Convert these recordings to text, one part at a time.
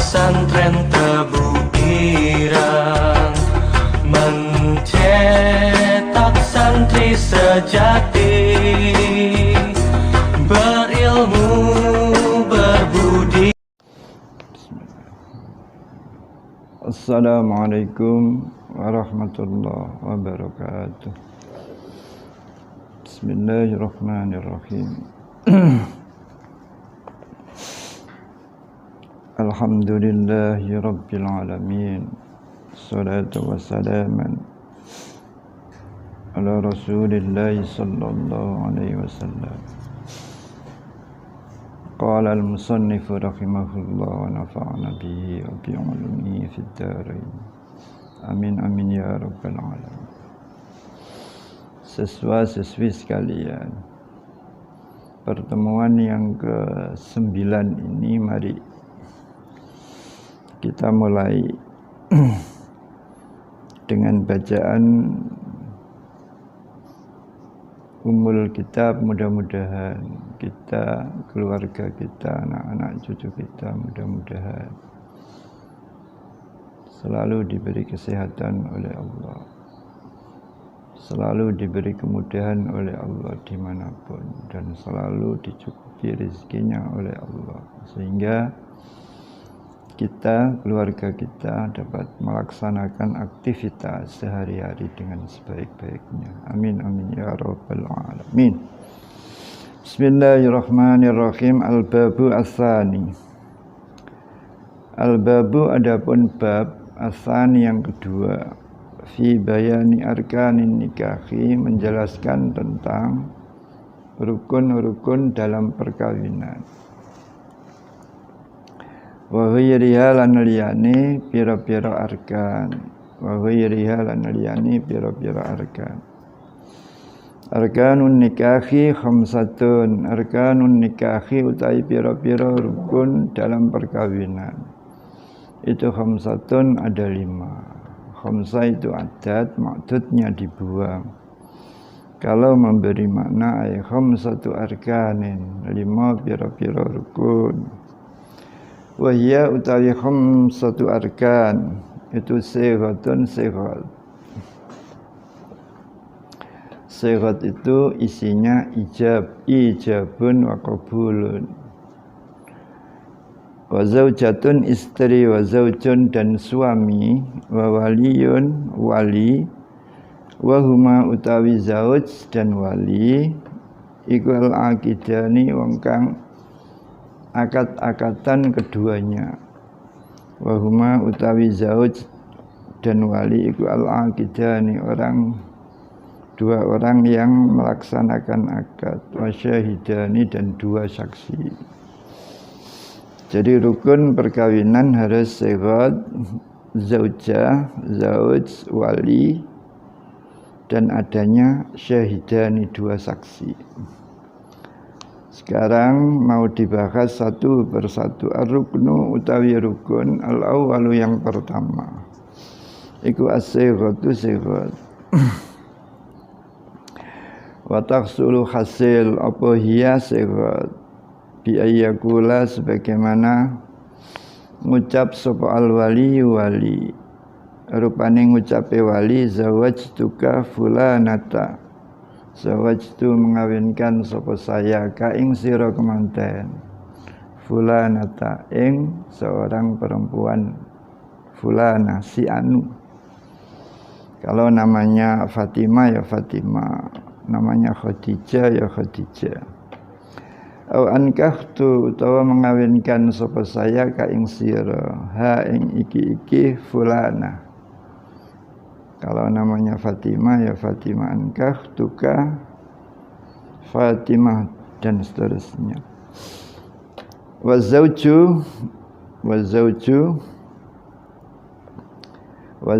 pesantren Tebu Irang mencetak santri sejati, berilmu berbudi. Assalamualaikum warahmatullahi wabarakatuh. Bismillahirrahmanirrahim. Alhamdulillahi rabbil alamin. Salatu wassalaman ala rasulillahi sallallahu alaihi wasallam. Qala al-musannifu rahimahullah wa nafa'ana bihi wa bi 'ulumihi fid dharain. Amin amin ya rabbal alamin. Siswa-siswi sekalian, pertemuan yang ke-9 ini mari kita mulai dengan bacaan Ummul Kitab. Mudah-mudahan kita, keluarga kita, anak-anak cucu kita, mudah-mudahan selalu diberi kesehatan oleh Allah, selalu diberi kemudahan oleh Allah dimanapun, dan selalu dicukupi rezekinya oleh Allah, sehingga kita, keluarga kita dapat melaksanakan aktivitas sehari-hari dengan sebaik-baiknya. Amin amin ya rabbal alamin. Bismillahirrahmanirrahim. Al-babu as-tsani. Al-babu adapun bab as-tsani yang kedua, fi bayani arkanin nikahi, menjelaskan tentang rukun-rukun dalam perkawinan. Wa ghairiha lan liyane pira-pira arkan. Wa ghairiha lan liyane pira-pira arkan. Arkanun nikahi khamsatun. Arkanun nikahi utai pira-pira rukun dalam perkawinan. Itu khamsatun, ada 5. Khamsah itu adat, maksudnya dibuang. Kalau memberi makna ay khamsatu arkanin, 5 pira-pira rukun. Wahya utawi khamsatu arkan, itu sighatun sighat. Sighat itu isinya ijabun wa qabulun. Wa zaujatun istri, wa zaujun dan suami, wa waliyun wali, wa huma utawi zauj dan wali, iku al-aqidani wong kang akad-akatan keduanya. Wa huma utawi zauj dan wali iku al-aqidani, dua orang yang melaksanakan akad, wa syahidani dan 2 saksi. Jadi rukun perkawinan harus sighat, zaujah, zauj, wali, dan adanya syahidani, 2 saksi. Sekarang mau dibahas satu persatu. Ar-ruknu utawi rukun, al-awwalu yang pertama, iku as-sighatu sighat. Wa tahsulu hasil apa hiya sighat bi ayyakula, sebagaimana ngucap sapa al-wali wali, rupane ngucape wali, zawajtuka fulanata, zawajtu mengawinkan sapa saya ka ing sira kemanten, fulanata ing seorang perempuan, fulana si anu. Kalau namanya Fatimah ya Fatimah, namanya Khadijah ya Khadijah. Au ankahtu, utawa mengawinkan sapa saya ka ing sira, ha ing iki fulana. Kalau namanya Fatimah ya Fatimah, ankahtuka Fatimah, dan seterusnya. Wa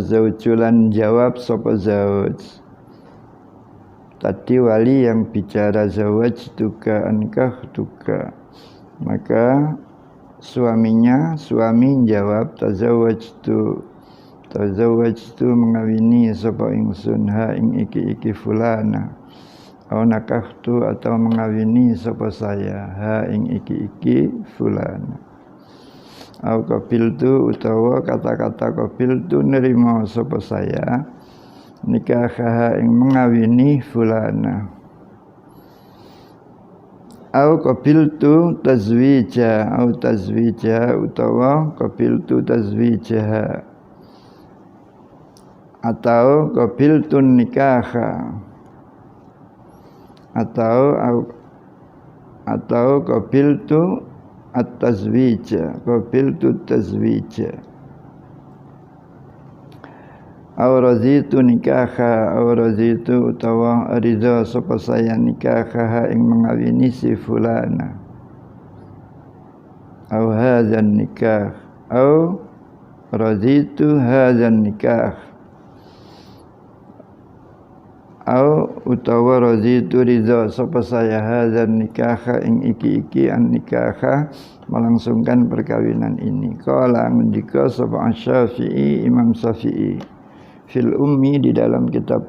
zauju lan jawab sapa zauj. Tadi wali yang bicara zawajtuka ankahtuka, maka suami jawab tazawwajtu mengawini sapa ingsun ha ing iki fulana, au nakahtu atau mengawini sapa saya ha ing iki fulana. au qabiltu utawa kata-kata qabiltu nerima sapa saya nikahaha ing mengawini fulana au qabiltu tazwija au tazwija utawa qabiltu tazwijaha atau qabiltu nikaha atau qabiltu at-tazwija qabiltu tazwija aw raditu nikaha aw raditu utawa ridha sapa saya nikaha ing mengawini si fulana aw hadzal nikah aw raditu hadzal nikah aw utawa raditu ridha sapa saya hadzal nikaha ing iki an nikaha melangsungkan perkawinan ini. Qala ngendika sapa Syafi'i Imam Syafi'i fil ummi di dalam kitab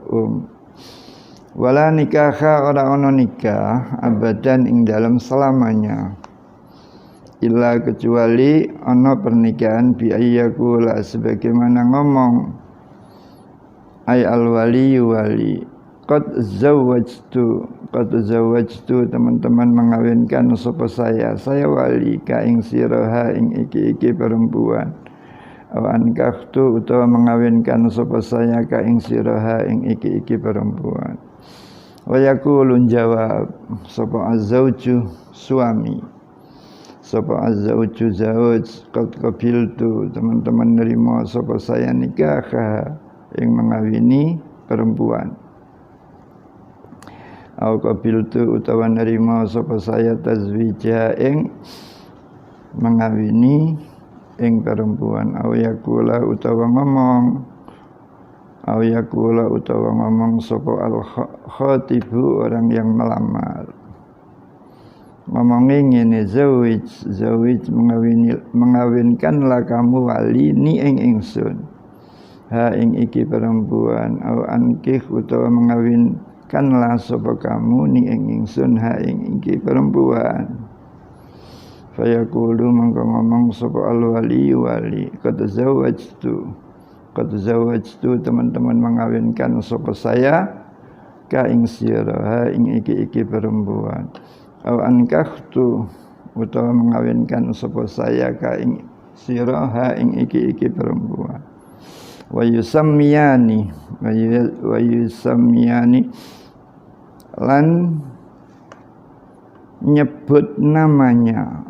wala nikaha ora ono nikah abadan ing dalam selamanya illa kecuali ono pernikahan bi ayyakula sebagaimana ngomong ay al wali qad zawajtu teman-teman mengawinkan sapa saya wali ka ing siraha ing iki perempuan awan kahtu utawa mengawinkan sapa saya ka ing siraha ing iki perempuan wa yaqulun jawab sapa azauju suami sapa azauju zauj qad qabiltu teman-teman nerima sapa saya nikah ing mengawini perempuan au qabiltu utawa nerima sapa saya tazwija ing mengawini ing perempuan au yakula utawa ngomong sapa al khatibu orang yang melamar ngomongnya ngene zawij mengawinkanlah kamu wali ni ing ingsun ha ing iki perempuan au ankih utawa mengawinkanlah sapa kamu ni ing ingsun ha ing iki perempuan fayaqulu mangko ngomong sapa al-wali qad zawajtu teman-teman mengawinkan sapa saya ka ing sira ing iki perempuan aw ankahtu utawa mengawinkan sapa saya ka ing sira ing iki perempuan wa yusammiyani lan nyebut namanya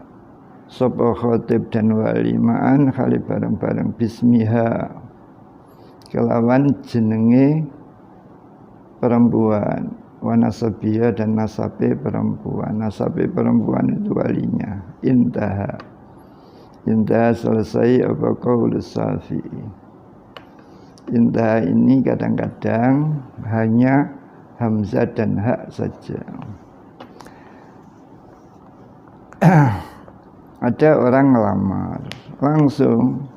sapa khatib dan wali ma'an khali bareng-bareng bismiha kelawan jenenge perempuan wa nasabiha dan nasabe perempuan itu walinya intaha selesai apa qaul Syafi'i intaha ini kadang-kadang hanya hamzah dan hak saja. Ada orang ngelamar langsung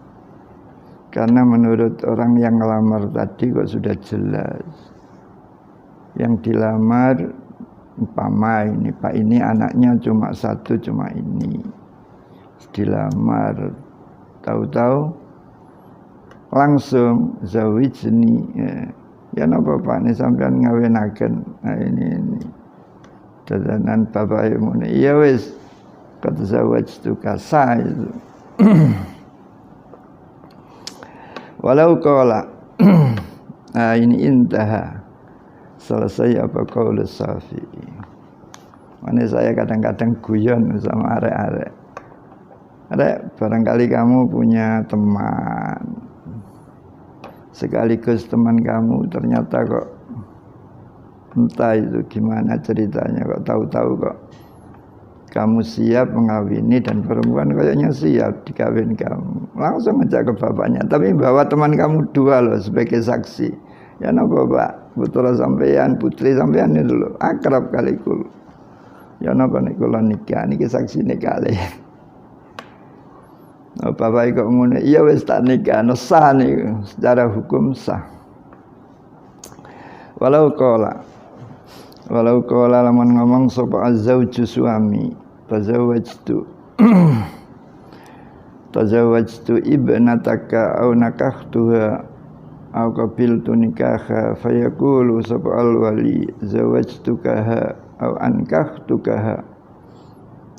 karena menurut orang yang ngelamar tadi kok sudah jelas yang dilamar umpama ini Pak ini anaknya cuma satu cuma ini dilamar tahu-tahu langsung zawijni ya napa Pak ini sampean ngawinaken nah ini dadanan bapak ibu ya wis kata zawajtu kasa itu walau qala nah ini intaha selesai apa qaul Syafi'i. Mana saya kadang-kadang guyon sama arek-arek. Barangkali kamu punya teman sekaligus teman kamu ternyata kok entah itu gimana ceritanya kok tahu-tahu kok kamu siap mengawini dan perempuan kayaknya siap dikawin kamu langsung ngajak ke bapaknya tapi bawa teman kamu dua loh sebagai saksi ya napa Pak putra sampean putri sampean itu loh akrab kali kul ya napa nek kula nikah niki saksine kali bapak kok ngene iya wis tak nikah no sah niku secara hukum sah walau qala lamun ngomong sapa azzauju suami tazawwajtu tazawwajtu ibnataka aw nakahtuha aw qabiltu nikaha fayaqulu sapa al-wali zawajtukaha aw ankahtukaha.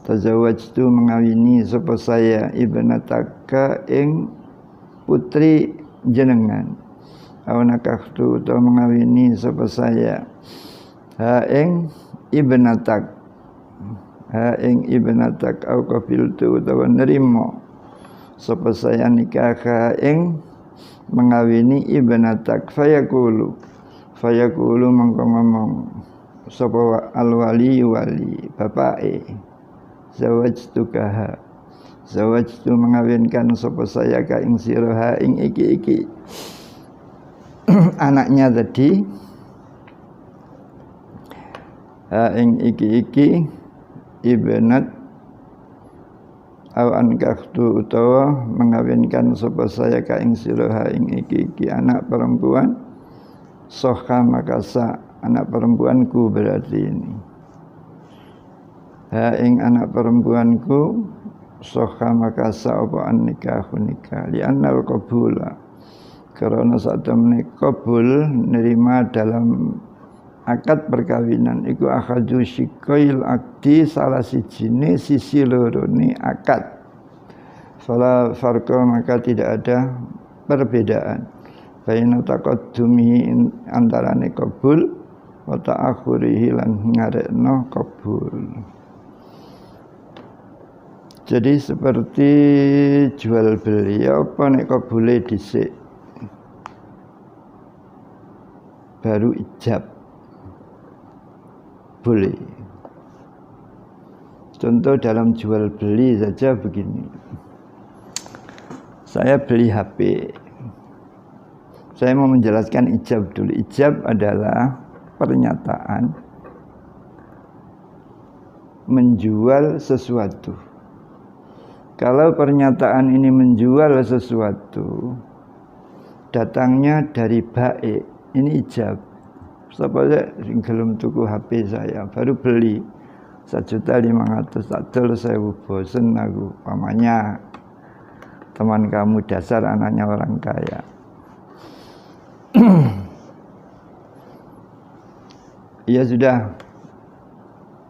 Tazawwajtu mengawini sapa saya ibnataka ing putri jenengan, aw nakahtu utawa mengawini sapa saya ha ing ibnatak, ha ing ibnatak aw qabiltu utawa nerima sapa saya nikah ing mengawini ibnatak. Fayaqulu mangko ngomong sapa al-wali bapake zawajtukaha, zawajtu mengawinkan sapa saya ka ing sira ing iki anaknya tadi, ing iki ibnat aw ankahtu utawa mengawinkan sapa saya ka ing sira ing iki anak perempuan soha makasa, anak perempuanku berarti ini ing anak perempuanku soha makasa apa an nikahu nikah li annal qabula karena saat temene qabul nerima dalam akad perkawinan iku akhadhu syikail akdi salah sijine sisi lorone akad. Fala farqa maka tidak ada perbedaan baina taqaddumi antarane qabul wa ta'akhurihi lan ngarekno qabul. Jadi seperti jual beli apa nek qabule dhisik baru ijab boleh. Contoh dalam jual beli saja begini. Saya beli HP. Saya mau menjelaskan ijab dulu. Ijab adalah pernyataan menjual sesuatu. Kalau pernyataan ini menjual sesuatu datangnya dari baik, ini ijab. Supaya gelem tuku HP saya baru beli 1.500.000 tak dol 1.000 bosen aku pamannya teman kamu dasar anaknya orang kaya. Ya sudah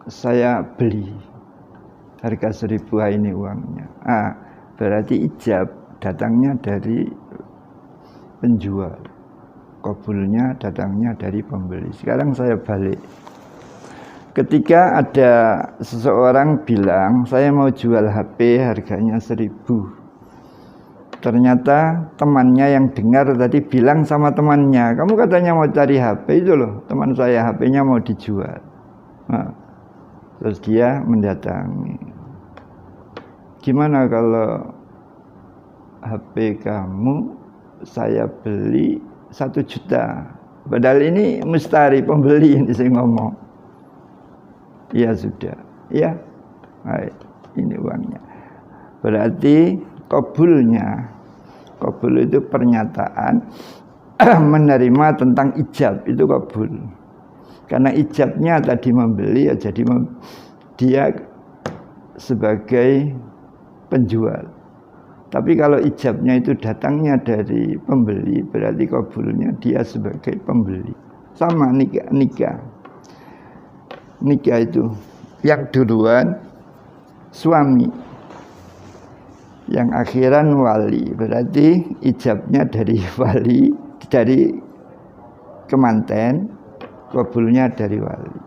saya beli harga 1.000 ini uangnya. Berarti ijab datangnya dari penjual. Qabulnya datangnya dari pembeli. Sekarang saya balik. Ketika ada seseorang bilang, saya mau jual HP harganya 1.000. Ternyata temannya yang dengar tadi bilang sama temannya, kamu katanya mau cari HP itu loh, teman saya HP-nya mau dijual. Terus dia mendatangi. Gimana kalau HP kamu saya beli 1 juta. Padahal ini mustari pembeli ini saya ngomong. Ya sudah. Ya. Ini uangnya. Berarti qabulnya. Qabul itu pernyataan menerima tentang ijab, itu qabul. Karena ijabnya tadi membeli ya jadi dia sebagai penjual. Tapi kalau ijabnya itu datangnya dari pembeli, berarti qabulnya dia sebagai pembeli. Sama nikah. Nikah itu yang duluan suami, yang akhiran wali. Berarti ijabnya dari wali, dari kemanten, qabulnya dari wali.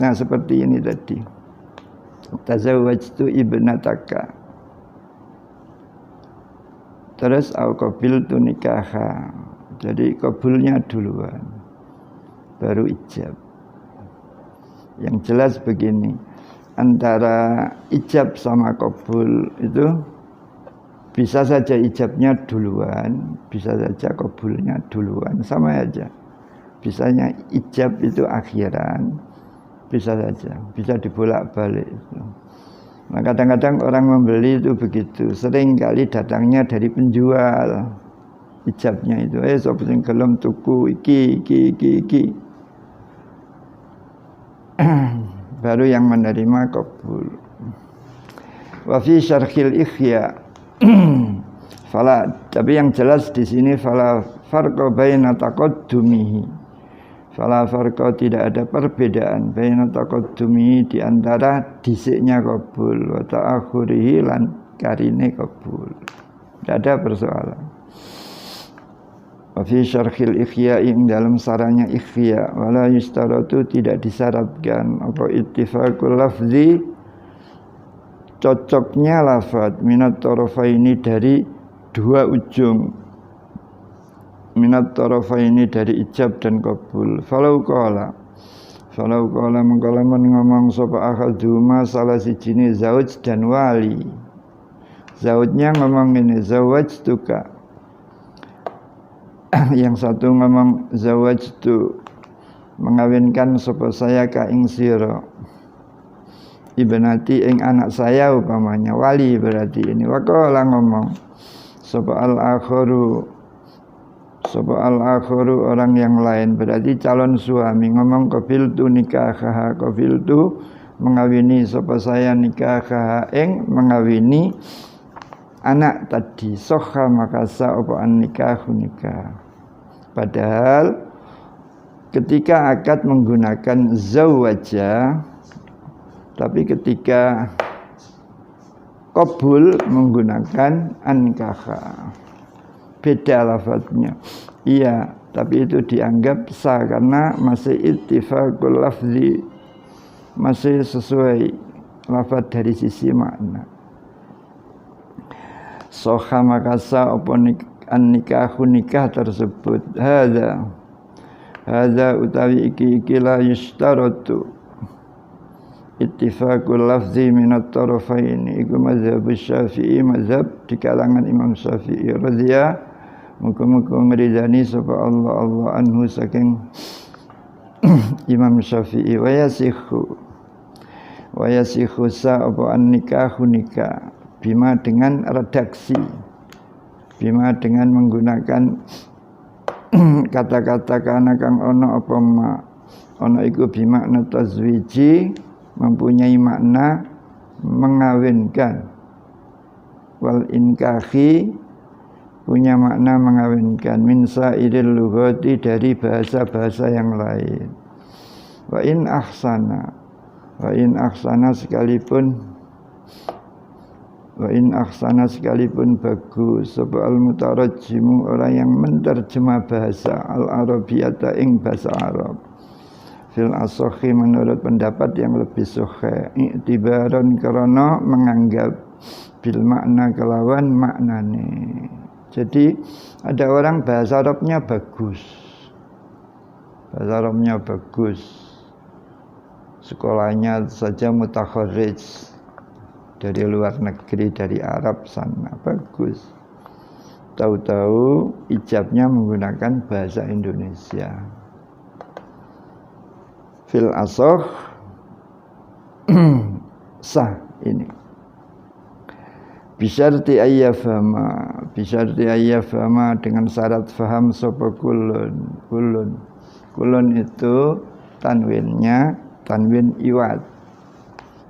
Nah seperti ini tadi. Tazawwajtu ibnataka. Terus au qabiltu nikaha. Jadi qabulnya duluan baru ijab. Yang jelas begini, antara ijab sama qabul itu bisa saja ijabnya duluan, bisa saja qabulnya duluan, sama aja. Bisanya ijab itu akhiran, bisa saja, bisa dibolak-balik. Nah kadang-kadang orang membeli itu begitu, sering kali datangnya dari penjual ijabnya itu, sapa sing gelem tuku iki. Baru yang menerima qabul. Wa fi syarhil Ihya Fala, tapi yang jelas di sini fala farqa baina taqaddumihi. Fala farqa, tidak ada perbedaan baina taqaddumihi di antara dhisiknya qabul wa ta'akhurihi lan karine qabul. Tidak ada persoalan. Wa fi syarhil ikhya'i, dalam saranya ikhya, wala yustaratu, tidak disyaratkan apa ittifaqul lafzi, cocoknya lafaz minat tarafaini, dari dua ujung, minat tarafaini, dari ijab dan qabul. Falau qala mengkalaman ngomong sapa akhaduma, salah sijine zauj dan wali. Zaujnya ngomong ini zawajtuka, yang satu ngomong zawajtu, mengawinkan sapa saya ka ing sira, ibnati ing anak saya umpamanya, wali berarti ini. Waqala ngomong sapa al-akharu orang yang lain, berarti calon suami, ngomong qabiltu nikahaha, qabiltu mengawini sapa saya nikahaha ing mengawini anak tadi. Sokha makasa apa an nikahu nikah. Padahal ketika akad menggunakan zawaja, tapi ketika qabul menggunakan ankaha, beda lafadznya. Iya, tapi itu dianggap sah karena masih ittifaqul lafzi, masih sesuai lafadz dari sisi makna. Sokha makasa apa an-nikahu nikah tersebut. Hadza utawi iki la yustaratu ittifaqul lafzi minat tarafaini, iku mazhab Syafi'i, mazhab di kalangan Imam Syafi'i radhiya, muga-muga ngridani sapa Allah anhu saking Imam Syafi'i. Wa yasikhu sa apa an-nikahu nikah, bima dengan redaksi, bima dengan menggunakan kata-kata kana kang ono apa ma, ono iku bimakna tazwiji, mempunyai makna mengawinkan, wal inkahi punya makna mengawinkan, min sairil lughati, dari bahasa-bahasa yang lain. Wa in ahsana sekalipun bagus sapa al-mutarajjimu, orang yang menterjemah bahasa al-arabiyata ing bahasa Arab, fil asakhi, menurut pendapat yang lebih sahih, i'tibaran karena menganggap, bil makna kelawan maknane. Jadi ada orang bahasa Arabnya bagus, sekolahnya saja mutakharrij dari luar negeri, dari Arab sana, bagus. Tahu-tahu ijabnya menggunakan bahasa Indonesia. Fil asakh sah ini. Bisyarti ayyafama, dengan syarat faham sapa kulun itu tanwinnya tanwin iwad.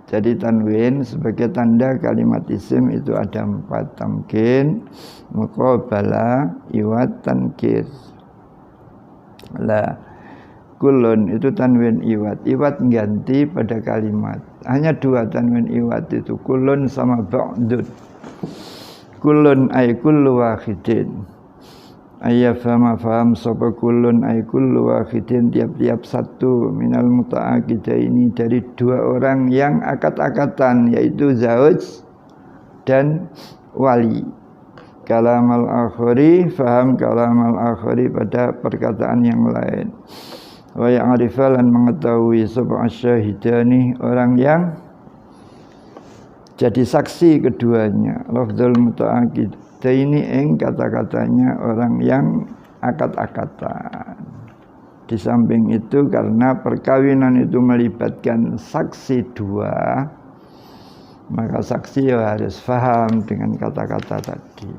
Jadi tanwin sebagai tanda kalimat isim itu ada 4, tamkin, muqabalah, iwad, tankir. Lah kulun itu tanwin iwad. Iwad ganti pada kalimat. Hanya 2 tanwin iwad itu, kulun sama ba'dun. Kulun ay kullu wahidin. Ayyafama faham sapa kulun ay kullu wahidin, tiap-tiap satu minal muta'aqidaini, dari 2 orang yang akad-akatan, yaitu zauj dan wali. Kalamal akhari, faham kalamal akhari pada perkataan yang lain. Wa ya'rifalan, mengetahui sapa asyahidani, orang yang jadi saksi keduanya, lafzul muta'aqidaini ing kata-katanya orang yang akad-akatan. Di samping itu karena perkawinan itu melibatkan saksi 2, maka saksi harus faham dengan kata-kata tadi.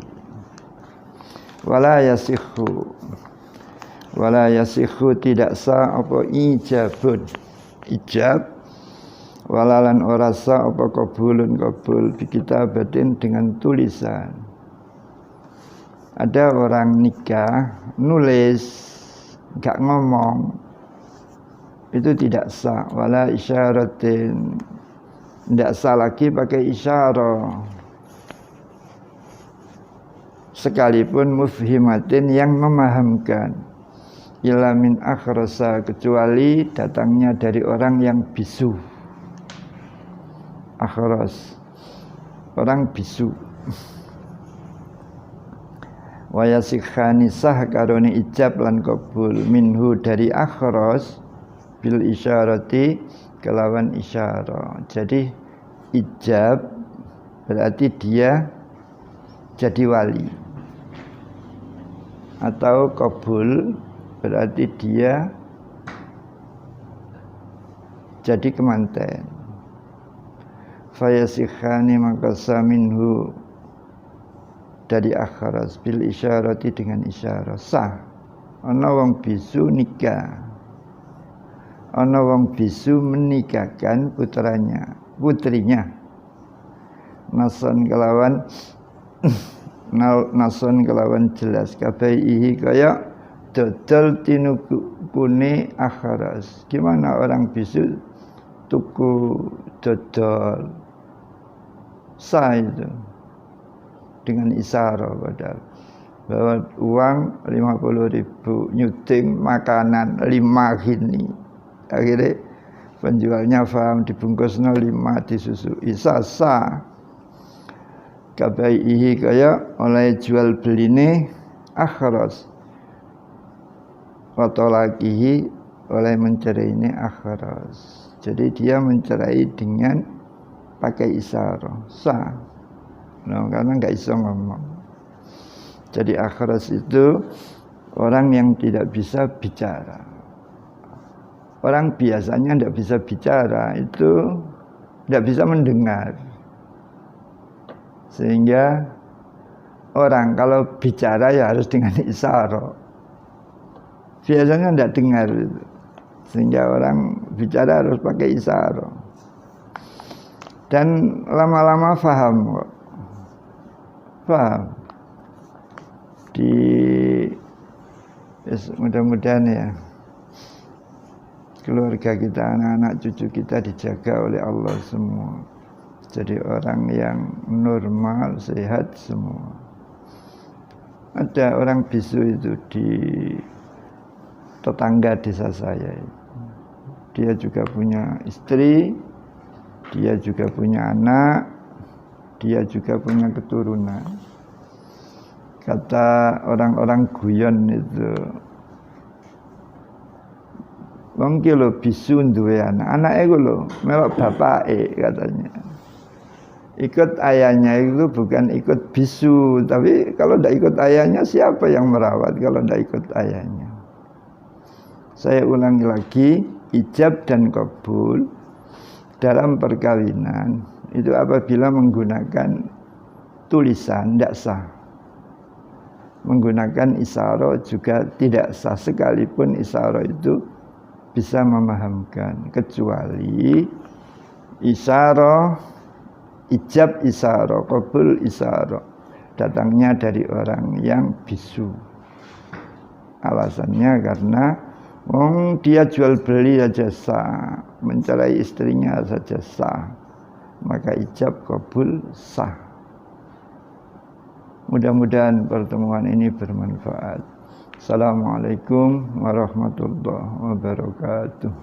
Wala yasikhu tidak sah apa ijabun, ijab walalan ora sah apa qabulun qabul bi kitabatin dengan tulisan. Ada orang nikah nulis enggak ngomong, itu tidak sah. Wala isyaratin, tidak sah lagi pakai isyarah, sekalipun mufhimatin yang memahamkan. Ila min akhrasa, kecuali datangnya dari orang yang bisu. Akhras, orang bisu. Wa yasikhani sah karone ijab lan qabul minhu dari akhras bil isyarati kelawan isyarah. Jadi ijab berarti dia jadi wali, atau qabul berarti dia jadi kemanten. Fayasikhani makasa minhu dari akhras bil isyarati dengan isyarah sah. Ana wong bisu nikah, ana wong bisu menikahkan putrinya nason kelawan jelas kabaihi kaya dodol tinukune akhras. Gimana orang bisu tuku dodol sah itu dengan isyarah, padahal bahwa uang 50.000 nyuting makanan 5 gini, akhirnya penjualnya paham dibungkusnya 5 disusui sah. Kabaihi kaya oleh jual beline akhras, watolakihi oleh mencerainya akhras. Jadi dia mencerai dengan pakai isyarah sah. Nah, karena nggak bisa ngomong. Jadi akhras itu orang yang tidak bisa bicara. Orang biasanya tidak bisa bicara, itu tidak bisa mendengar. Sehingga orang kalau bicara ya harus dengan isyarah. Biasanya tidak dengar itu. Sehingga orang bicara harus pakai isyarah. Dan lama-lama paham kok. Paham. Mudah-mudahan ya keluarga kita, anak-anak cucu kita dijaga oleh Allah semua. Jadi orang yang normal, sehat semua. Ada orang bisu itu di tetangga desa saya. Dia juga punya istri, dia juga punya anak, dia juga punya keturunan. Kata orang-orang guyon itu, wong ki lho bisu duwe anak, anake ku lho melok bapake katanya. Ikut ayahnya itu bukan ikut bisu, tapi kalau tidak ikut ayahnya siapa yang merawat kalau tidak ikut ayahnya? Saya ulangi lagi, ijab dan qabul dalam perkawinan itu apabila menggunakan tulisan tidak sah. Menggunakan isyarah juga tidak sah, sekalipun isyarah itu bisa memahamkan, kecuali isyarah, ijab isyarah, qabul isyarah datangnya dari orang yang bisu. Alasannya karena dia jual beli saja sah, mencerai istrinya saja sah, maka ijab qabul sah. Mudah-mudahan pertemuan ini bermanfaat. Assalamualaikum warahmatullahi wabarakatuh.